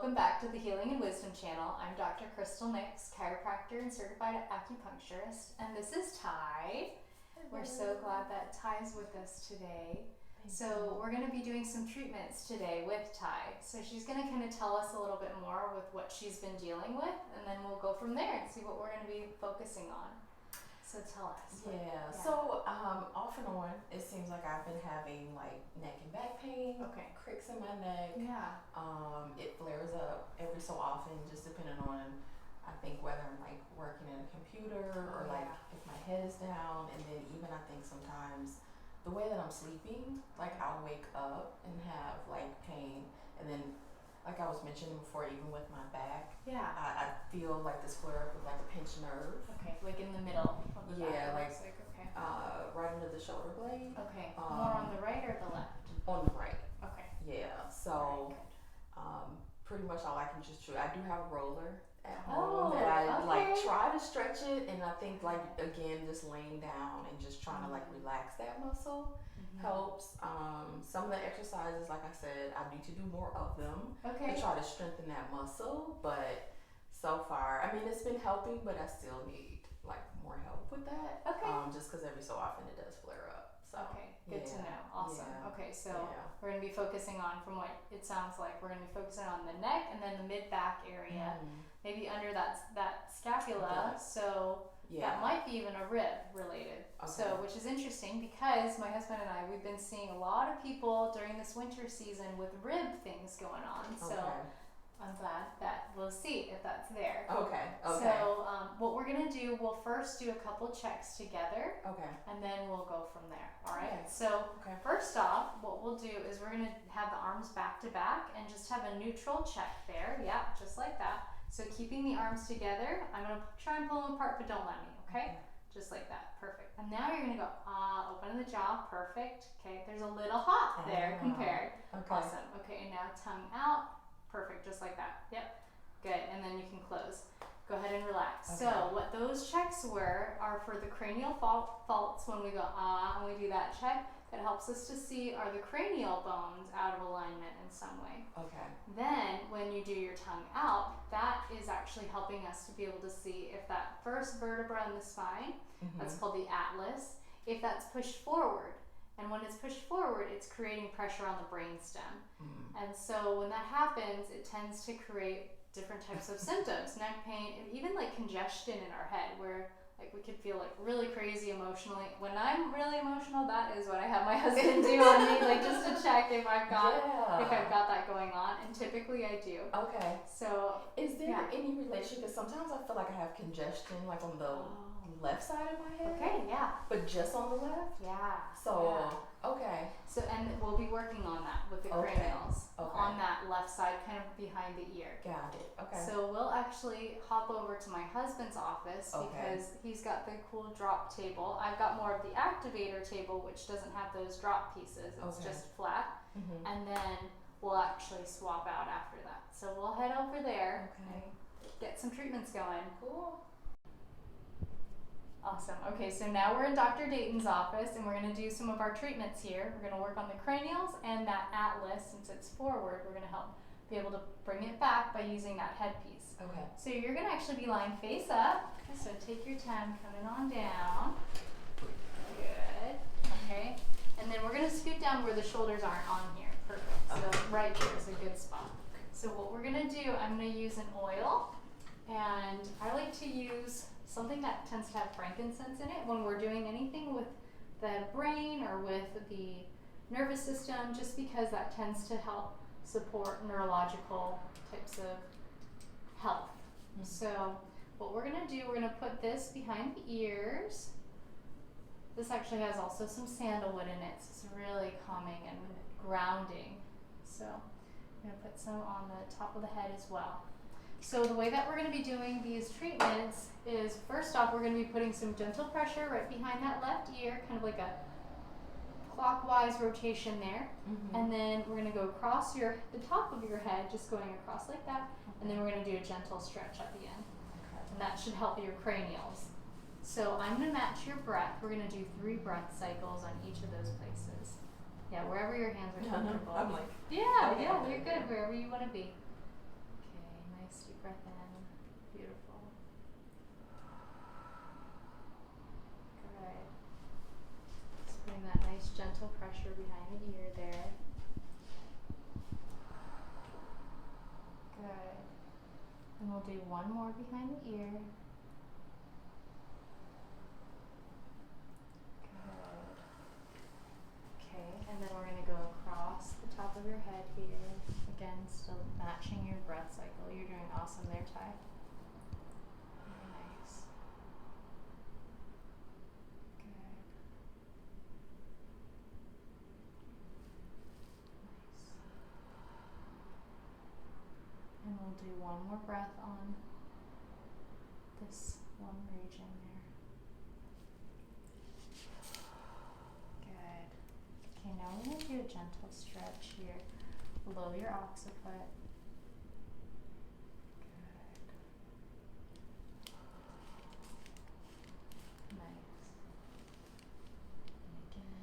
welcome back to the Healing and Wisdom channel. I'm Dr. Nix, chiropractor and certified acupuncturist, and this is Ty. We're so glad that Ty's with us today. So we're going to be doing some treatments today with Ty. So she's going to kind of tell us a little bit more with what she's been dealing with, and then we'll go from there and see what we're going to be focusing on. So tell us. So off and on, it seems like I've been having like neck and back pain, cricks in my neck. It flares up every so often, just depending on, I think, whether I'm like working in a computer or like if my head is down, and then even I think sometimes the way that I'm sleeping, like I'll wake up and have like pain, and then like I was mentioning before, even with my back, I feel like this flare up with like a pinched nerve. Okay, like in the middle of the back. Like right under the shoulder blade. Okay, more on the right or the left? On the right. Okay. Yeah, so pretty much all I can just do. I do have a roller at home, and I like try to stretch it, and I think like again just laying down and just trying to like relax that muscle helps. Some of the exercises, like I said, I need to do more of them to try to strengthen that muscle, but so far, I mean, it's been helping, but I still need like more help with that. Just because every so often it does flare up. So good to know. Awesome. Okay, so we're going to be focusing on, from what it sounds like, we're going to be focusing on the neck and then the mid-back area, maybe under that scapula. So that might be even a rib related. So, which is interesting because my husband and I, we've been seeing a lot of people during this winter season with rib things going on. So I'm glad that we'll see if that's there. So what we're going to do, we'll first do a couple checks together. And then we'll go from there. All right. So first off, what we'll do is we're going to have the arms back to back and just have a neutral check there. Yeah, just like that. So keeping the arms together, I'm going to try and pull them apart, but don't let me, okay? Just like that. Perfect. And now you're going to go, open the jaw. Perfect. Okay, there's a little hop there compared. Awesome. Okay, and now tongue out. Perfect, just like that. Yep. Good, and then you can close. Go ahead and relax. So what those checks are for the cranial faults when we go, and we do that check. That helps us to see, are the cranial bones out of alignment in some way. Then when you do your tongue out, that is actually helping us to be able to see if that first vertebra in the spine, that's called the atlas, if that's pushed forward. And when it's pushed forward, it's creating pressure on the brainstem. And so when that happens, it tends to create different types of symptoms, neck pain, and even like congestion in our head, where like we could feel like really crazy emotionally. When I'm really emotional, that is what I have my husband do on me, like just to check if I've got that going on, and typically I do. So is there any relation? Because sometimes I feel like I have congestion, like on the left side of my head. But just on the left. So and we'll be working on that with the cranials on that left side, kind of behind the ear. Got it. So we'll actually hop over to my husband's office because he's got the cool drop table. I've got more of the activator table, which doesn't have those drop pieces. It's just flat. And then we'll actually swap out after that. So we'll head over there and get some treatments going. Cool. Awesome. Okay, so now we're in Dr. Dayton's office, and we're going to do some of our treatments here. We're going to work on the cranials and that atlas. Since it's forward, we're going to help be able to bring it back by using that headpiece. So you're going to actually be lying face up. So take your time coming on down. Good. Okay. And then we're going to scoot down where the shoulders aren't on here. Perfect. So right here is a good spot. So what we're going to do, I'm going to use an oil, and I like to use something that tends to have frankincense in it when we're doing anything with the brain or with the nervous system, just because that tends to help support neurological types of health. So what we're going to do, we're going to put this behind the ears. This actually has also some sandalwood in it, so it's really calming and grounding. So I'm going to put some on the top of the head as well. So the way that we're going to be doing these treatments is, first off, we're going to be putting some gentle pressure right behind that left ear, kind of like a clockwise rotation there. And then we're going to go across the top of your head, just going across like that. And then we're going to do a gentle stretch at the end. And that should help your cranials. So I'm going to match your breath. We're going to do 3 breath cycles on each of those places. Yeah, wherever your hands are comfortable. I'm like, you're good, wherever you want to be. breath in. Beautiful. Good. Just putting that nice gentle pressure behind the ear there. Good. And we'll do one more behind the ear. Good. Okay, and then we're going to go across the top of your head here. Again, still matching your breath cycle. You're doing awesome there, Ty. Very nice. Good. Nice. And we'll do one more breath on this one region there. Good. Okay, now we're going to do a gentle stretch here below your occiput. Good. Nice. And again.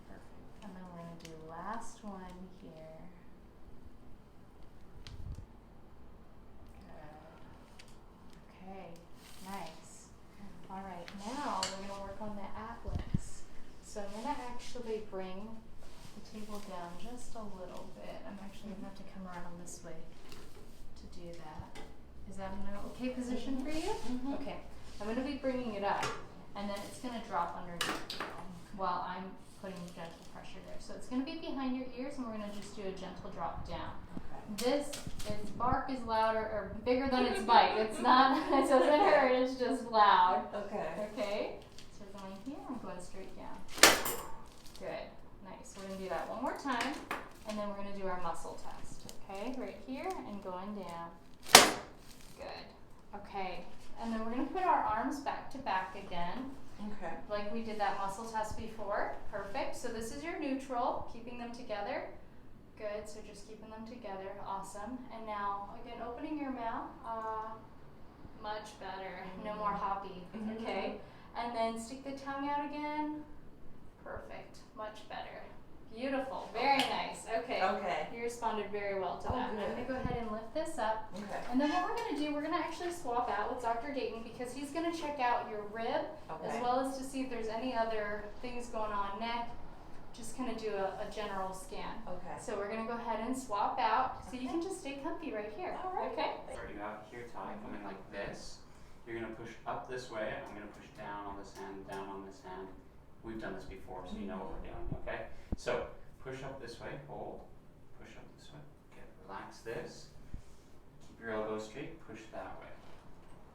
Perfect. And then we're going to do last one here. Good. Okay, nice. All right, now we're going to work on the atlas. So I'm going to actually bring the table down just a little bit. I'm actually going to have to come around this way to do that. Is that an okay position for you? Mm-hmm. Okay, I'm going to be bringing it up, and then it's going to drop underneath while I'm putting gentle pressure there. So it's going to be behind your ears, and we're going to just do a gentle drop down. Okay. Its bark is louder or bigger than its bite. It's not, it doesn't hurt, it's just loud. Okay. Okay. So we're going here, I'm going straight down. Good. Nice. We're going to do that one more time, and then we're going to do our muscle test. Okay, right here and going down. Good. Okay. And then we're going to put our arms back to back again. Okay. Like we did that muscle test before. Perfect. So this is your neutral, keeping them together. Good. So just keeping them together. Awesome. And now, again, opening your mouth. Much better. No more hoppy. Okay. And then stick the tongue out again. Perfect. Much better. Beautiful. Very nice. Okay. Okay. You responded very well to that. Good. I'm going to go ahead and lift this up. Okay. And then what we're going to do, we're going to actually swap out with Dr. Dayton because he's going to check out your rib as well as to see if there's any other things going on, neck. Just kind of do a general scan. Okay. So we're going to go ahead and swap out. So you can just stay comfy right here. All right. Okay. Start you out here, Ty, coming like this. You're going to push up this way. I'm going to push down on this hand, down on this hand. We've done this before, so you know what we're doing, okay? So, push up this way, hold. Push up this way. Okay, relax this. Keep your elbows straight, push that way.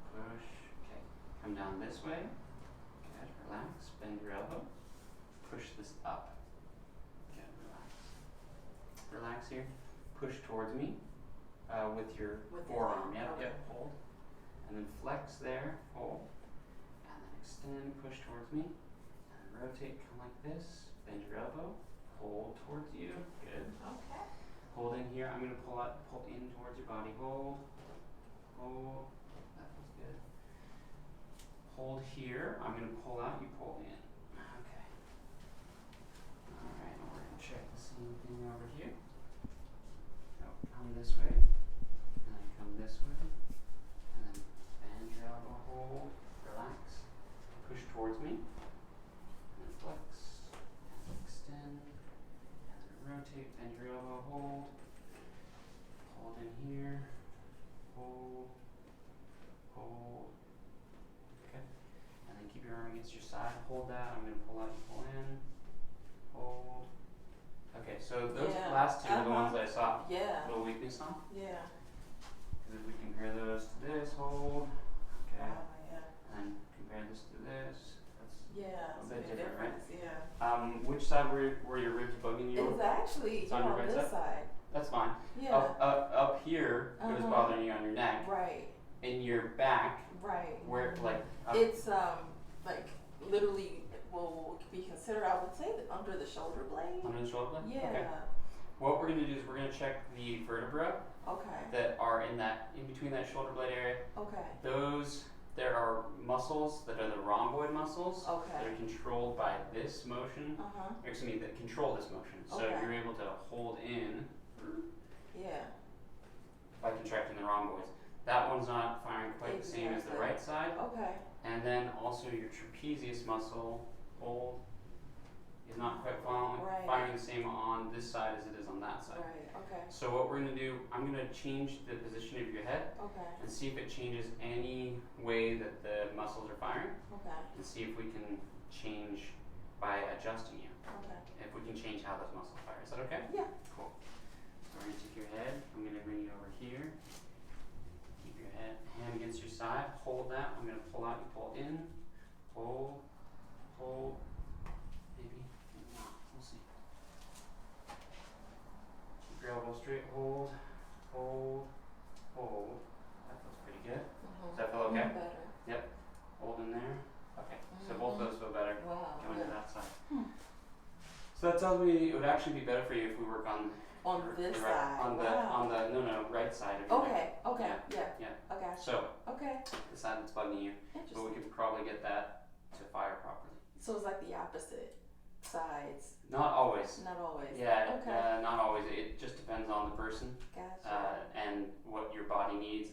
Push, okay. Come down this way. Good, relax, bend your elbow. Push this up. Good, relax. Relax here. Push towards me with your forearm. Yep, hold. And then flex there, hold. And then extend, push towards me. Rotate, come like this, bend your elbow, hold towards you, good. Okay. Hold in here, I'm going to pull in towards your body, hold, that feels good. Hold here, I'm going to pull out, you pull in. Okay. Alright, we're going to check the same thing over here. Oh, come this way, and then come this way, and then bend your elbow, hold, relax, push towards me. Flex, and extend, and then rotate, bend your elbow, hold in here, hold, okay, and then keep your arm against your side, hold that, I'm going to pull out, you pull in, hold, okay, so those last two are the ones that I saw a little weakness on, because if we compare those to this, hold, okay, and then compare this to this, a bit different, right? Yeah. Which side were your ribs bugging you? It's actually on right this side. That's fine. Yeah. Up here, it was bothering you on your neck. Right. In your back. Right. Where like. It's like literally will be considered. I would say under the shoulder blade. Under the shoulder blade. Yeah. Okay. What we're gonna do is we're gonna check the vertebra. Okay. That are in between that shoulder blade area. Okay. there are muscles that are the rhomboid muscles that are controlled by this motion. Excuse me, that control this motion. So you're able to hold in by contracting the rhomboids. That one's not firing quite the same as the right side. And then also your trapezius muscle, hold, is not quite firing the same on this side as it is on that side. So what we're going to do, I'm going to change the position of your head and see if it changes any way that the muscles are firing, and see if we can change by adjusting you. If we can change how those muscles fire. Is that okay? Yeah. Cool. So we're going to take your head. I'm going to bring you over here. Keep your hand against your side. Hold that. I'm going to pull out. You pull in. Hold. Hold. Maybe. Maybe not. We'll see. Keep your elbow straight. Hold. Hold. Hold. That feels pretty good. Does that feel okay? Better. Yep. Hold in there. Okay. So both those feel better. Wow. Going to that side. So that tells me it would actually be better for you if we work on this the side. on the right side of your neck. Yeah. Okay. So the side that's bugging you, but we could probably get that to fire properly. So it's like the opposite sides. Not always. Not always. Yeah. Not always. It just depends on the person. Gotcha. And what your body needs.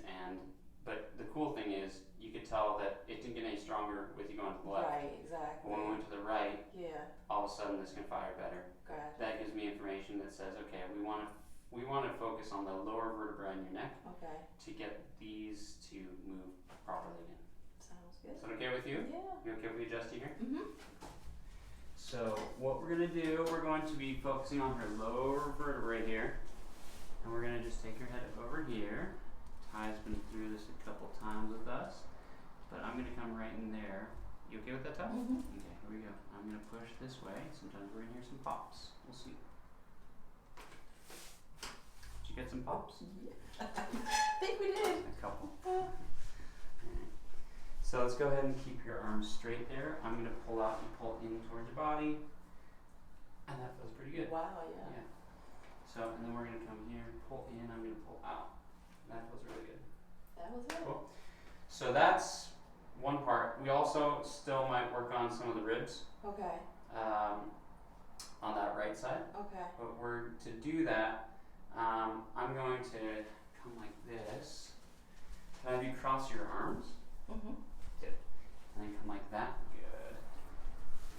But the cool thing is you could tell that it didn't get any stronger with you going to the left. Right. Exactly. But when we went to the right, all of a sudden this can fire better. Gotcha. That gives me information that says, okay, we want to focus on the lower vertebra in your neck to get these to move properly again. Sounds good. Is that okay with you? Yeah. You okay if we adjust you here? Mm-hmm. So what we're going to do, we're going to be focusing on her lower vertebrae here. And we're going to just take her head over here. Ty's been through this a couple times with us. But I'm going to come right in there. You okay with that, Ty? Mm-hmm. Okay, here we go. I'm going to push this way. Sometimes we're going to hear some pops. We'll see. Did you get some pops? Yeah. I think we did. A couple. Alright. So let's go ahead and keep your arms straight there. I'm going to pull out and pull in towards your body. And that feels pretty good. Wow, yeah. So, and then we're going to come here, pull in, I'm going to pull out. That feels really good. That was it. Cool. So that's one part. We also still might work on some of the ribs. Okay. On that right side. Okay. But to do that, I'm going to come like this. Can I have you cross your arms? Mm-hmm. Good. And then come like that. Good.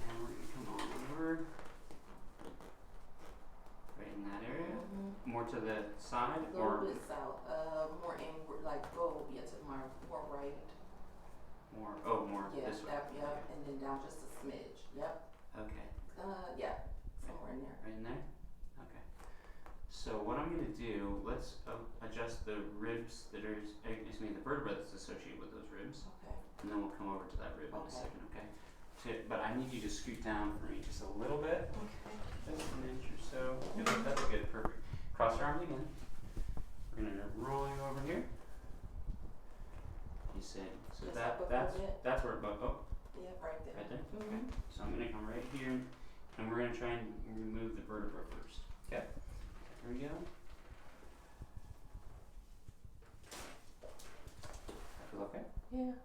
And we're going to come on over. Right in that area. Mm-hmm. More to the side a little bit south. More inward, like go to more right. More this way. Yep. And then down just a smidge. Yep. Okay. Yeah. Somewhere in there. Right in there? Okay. So what I'm going to do, let's adjust the ribs that are, the vertebra that's associated with those ribs. Okay. And then we'll come over to that rib in a second, okay? But I need you to scoot down for me just a little bit. Okay. Just an inch or so. Good. That's good. Perfect. Cross your arms again. We're going to roll you over here. You say, so just that's where it bugs. Oh. Yeah, right there. Right there? Mm-hmm. Okay. So I'm going to come right here and we're going to try and remove the vertebra first. Okay? Here we go. I feel okay? Yeah.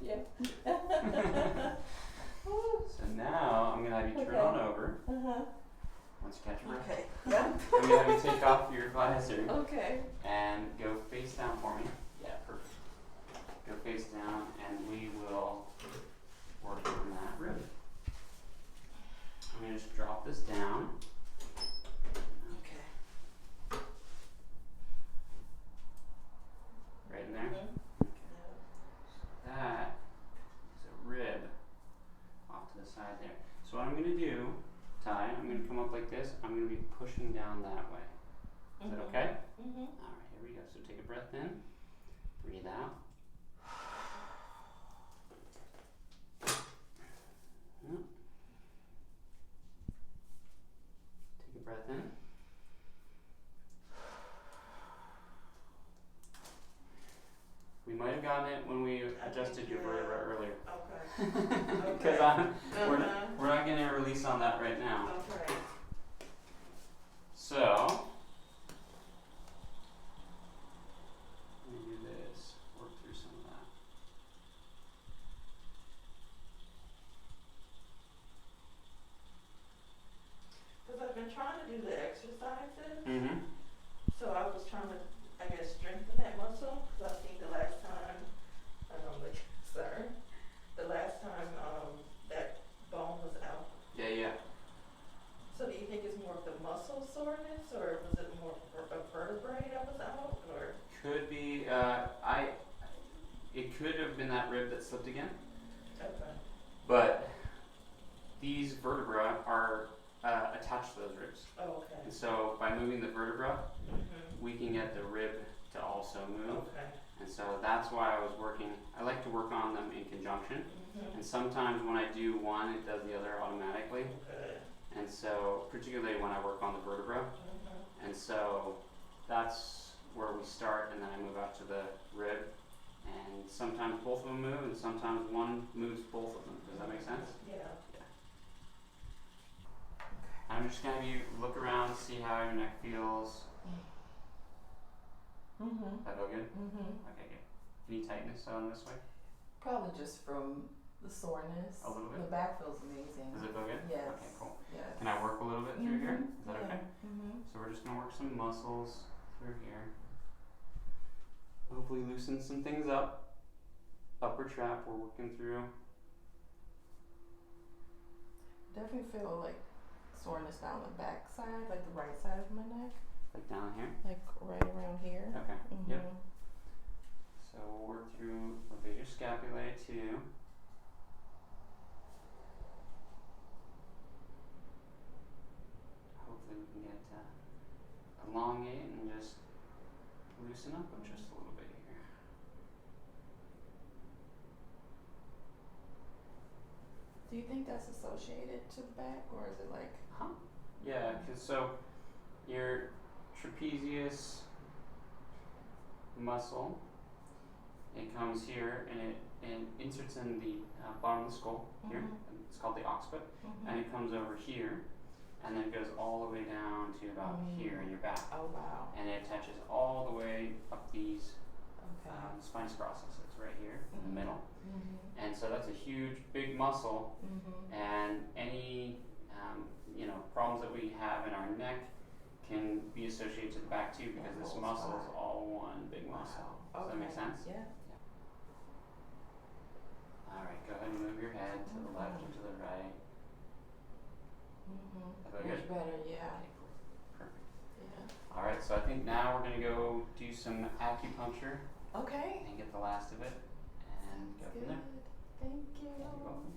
Yeah. So now I'm going to have you turn on over. Uh-huh. Once you catch your breath. Okay. Yeah. I'm going to have you take off your visor. Okay. And go face down for me. Yeah, perfect. Go face down and we will work on that rib. I'm going to just drop this down. Okay. Right in there? Mm-hmm. Okay. So that is a rib off to the side there. So what I'm going to do, Ty, I'm going to come up like this. I'm going to be pushing down that way. Is that okay? Mm-hmm. All right, here we go. So take a breath in. Breathe out. Take a breath in. We might have gotten it when we adjusted your vertebra earlier. Okay. Because we're not getting a release on that right now. Okay. So, let me do this. Work through some of that. Mm-hmm. So I was trying to, I guess, strengthen that muscle, because I think the last time, I don't know, sorry, the last time that bone was out. Yeah, yeah. So do you think it's more of the muscle soreness, or was it more a vertebrae that was out, or? Could be. It could have been that rib that slipped again. Okay. But these vertebrae are attached to those ribs. Oh, okay. And so by moving the vertebra, Mm-hmm. we can get the rib to also move. Okay. And so that's why I like to work on them in conjunction. Mm-hmm. And sometimes when I do one, it does the other automatically. Okay. And so, particularly when I work on the vertebra. Mm-hmm. And so that's where we start, and then I move out to the rib. And sometimes both of them move, and sometimes one moves both of them. Does that make sense? Yeah. I'm just gonna have you look around, see how your neck feels. Mm-hmm. That feel good? Mm-hmm. Okay, good. Any tightness on this way? Probably just from the soreness. A little bit? The back feels amazing. Does it feel good? Yes. Okay, cool. Yes. Can I work a little bit through here? Is that okay? Mm-hmm. So we're just gonna work some muscles through here. Hopefully loosen some things up. Upper trap we're working through. Definitely feel like soreness down the back side, like the right side of my neck. Like down here? Like right around here. Okay. Mm-hmm. Yep. So we'll work through a bit of your scapulae too. Hopefully we can get elongate and just loosen up just a little bit here. Do you think that's associated to the back, or is it like? Yeah, because so your trapezius muscle, it comes here and it inserts in the bottom of the skull here. It's called the occiput, and it comes over here, and then it goes all the way down to about here in your back. Oh wow. And it attaches all the way up these Okay. spinous processes right here in the middle. Mm-hmm. And so that's a huge, big muscle, and any problems that we have in our neck can be associated to the back too, because this muscle is all one big muscle. Does that make sense? Yeah. All right, go ahead and move your head to the left and to the right. That feel good? Much better, yeah. Okay, cool. Perfect. Yeah. All right, so I think now we're gonna go do some acupuncture Okay. and get the last of it and go from there. Thank you. You're welcome.